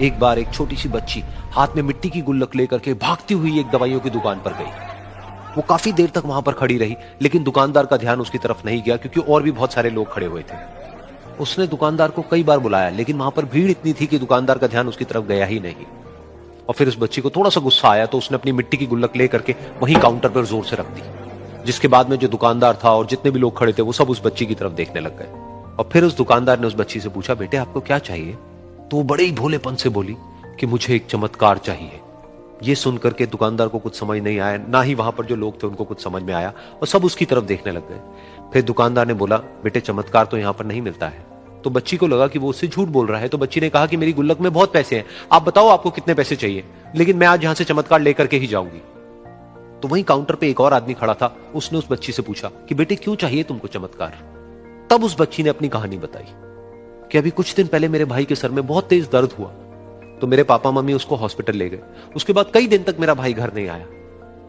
एक बार एक छोटी सी बच्ची हाथ में मिट्टी की गुल्लक लेकर के भागती हुई एक दवाइयों की दुकान पर गई। वो काफी देर तक वहां पर खड़ी रही, लेकिन दुकानदार का ध्यान उसकी तरफ नहीं गया, क्योंकि और भी बहुत सारे लोग खड़े हुए थे। उसने दुकानदार को कई बार बुलाया, लेकिन वहां पर भीड़ इतनी थी कि दुकानदार का ध्यान उसकी तरफ गया ही नहीं। और फिर उस बच्ची को थोड़ा सा गुस्सा आया, तो उसने अपनी मिट्टी की गुल्लक लेकर के वहीं काउंटर पर जोर से रख दी, जिसके बाद में जो दुकानदार था और जितने भी लोग खड़े थे वो सब उस बच्ची की तरफ देखने लग गए। और फिर उस दुकानदार ने उस बच्ची से पूछा, बेटे आपको क्या चाहिए? तो वो बड़े ही भोलेपन से बोली कि मुझे एक चमत्कार चाहिए। ये सुनकर के दुकानदार को कुछ समझ नहीं आया, ना ही वहां पर जो लोग थे उनको कुछ समझ में आया, और सब उसकी तरफ देखने लग गए। फिर दुकानदार ने बोला, बेटे चमत्कार तो यहां पर नहीं मिलता है। तो बच्ची को लगा कि वो उससे झूठ बोल रहा है, तो बच्ची ने कहा कि मेरी गुल्लक में बहुत पैसे हैं, आप बताओ आपको कितने पैसे चाहिए, लेकिन मैं आज यहां से चमत्कार लेकर के ही जाऊंगी। तो वहीं काउंटर पे एक और आदमी खड़ा था, उसने उस बच्ची से पूछा कि बेटे क्यों चाहिए तुमको चमत्कार? तब उस बच्ची ने अपनी कहानी बताई कि अभी कुछ दिन पहले मेरे भाई के सर में बहुत तेज दर्द हुआ, तो मेरे पापा मम्मी उसको हॉस्पिटल ले गए। उसके बाद कई दिन तक मेरा भाई घर नहीं आया।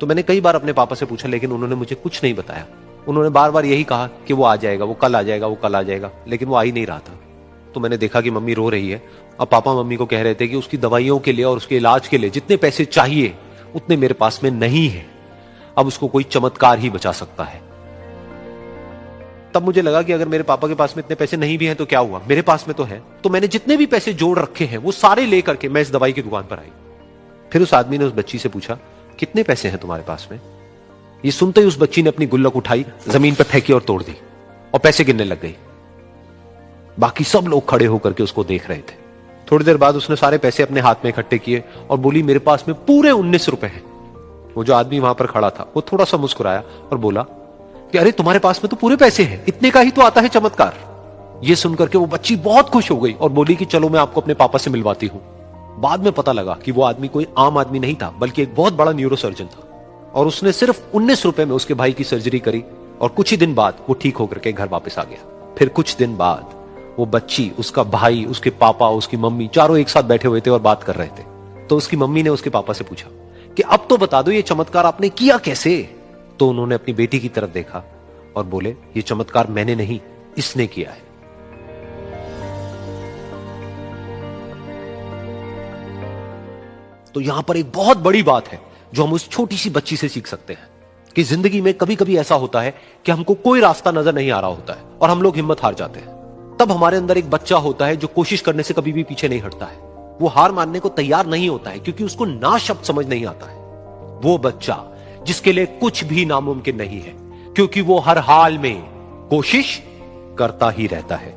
तो मैंने कई बार अपने पापा से पूछा, लेकिन उन्होंने मुझे कुछ नहीं बताया। उन्होंने बार बार यही कहा कि वो आ जाएगा, वो कल आ जाएगा, वो कल आ जाएगा, लेकिन वो आ ही नहीं रहा था। तो मैंने देखा कि मम्मी रो रही है, और पापा मम्मी को कह रहे थे कि उसकी दवाइयों के लिए और उसके इलाज के लिए जितने पैसे चाहिए उतने मेरे पास में नहीं है, अब उसको कोई चमत्कार ही बचा सकता है। तब मुझे लगा कि अगर मेरे पापा के पास में इतने पैसे नहीं भी हैं तो क्या हुआ, मेरे पास में तो है। तो मैंने जितने भी पैसे जोड़ रखे हैं वो सारे लेकर के मैं इस दवाई की दुकान पर आई। फिर उस आदमी ने उस बच्ची से पूछा, कितने पैसे हैं तुम्हारे पास में? ये सुनते ही उस बच्ची ने अपनी गुल्लक उठाई, जमीन पर फेंकी और तोड़ दी, और पैसे गिनने लग गई। बाकी सब लोग खड़े होकर के उसको देख रहे थे। थोड़ी देर बाद उसने सारे पैसे अपने हाथ में इकट्ठे किए और बोली, मेरे पास में पूरे 19 रुपए हैं। वो जो आदमी वहां पर खड़ा था वो थोड़ा सा मुस्कुराया और बोला कि अरे तुम्हारे पास में तो पूरे पैसे हैं, इतने का ही तो आता है चमत्कार। ये सुनकर के वो बच्ची बहुत खुश हो गई और बोली कि चलो मैं आपको अपने पापा से मिलवाती हूं। बाद में पता लगा कि वो आदमी कोई आम आदमी नहीं था, बल्कि एक बहुत बड़ा न्यूरोसर्जन था, और उसने सिर्फ 19 रुपए में उसके भाई की सर्जरी करी, और कुछ ही दिन बाद वो ठीक होकर के घर वापस आ गया। फिर कुछ दिन बाद वो बच्ची, उसका भाई, उसके पापा, उसकी मम्मी चारों एक साथ बैठे हुए थे और बात कर रहे थे। तो उसकी मम्मी ने उसके पापा से पूछा कि अब तो बता दो ये चमत्कार आपने किया कैसे? तो उन्होंने अपनी बेटी की तरफ देखा और बोले, ये चमत्कार मैंने नहीं, इसने किया है। तो यहां पर एक बहुत बड़ी बात है जो हम उस छोटी सी बच्ची से सीख सकते हैं कि जिंदगी में कभी कभी ऐसा होता है कि हमको कोई रास्ता नजर नहीं आ रहा होता है और हम लोग हिम्मत हार जाते हैं। तब हमारे अंदर एक बच्चा होता है जो कोशिश करने से कभी भी पीछे नहीं हटता है। वो हार मानने को तैयार नहीं होता है, क्योंकि उसको ना शब्द समझ नहीं आता है। वो बच्चा जिसके लिए कुछ भी नामुमकिन नहीं है, क्योंकि वो हर हाल में कोशिश करता ही रहता है।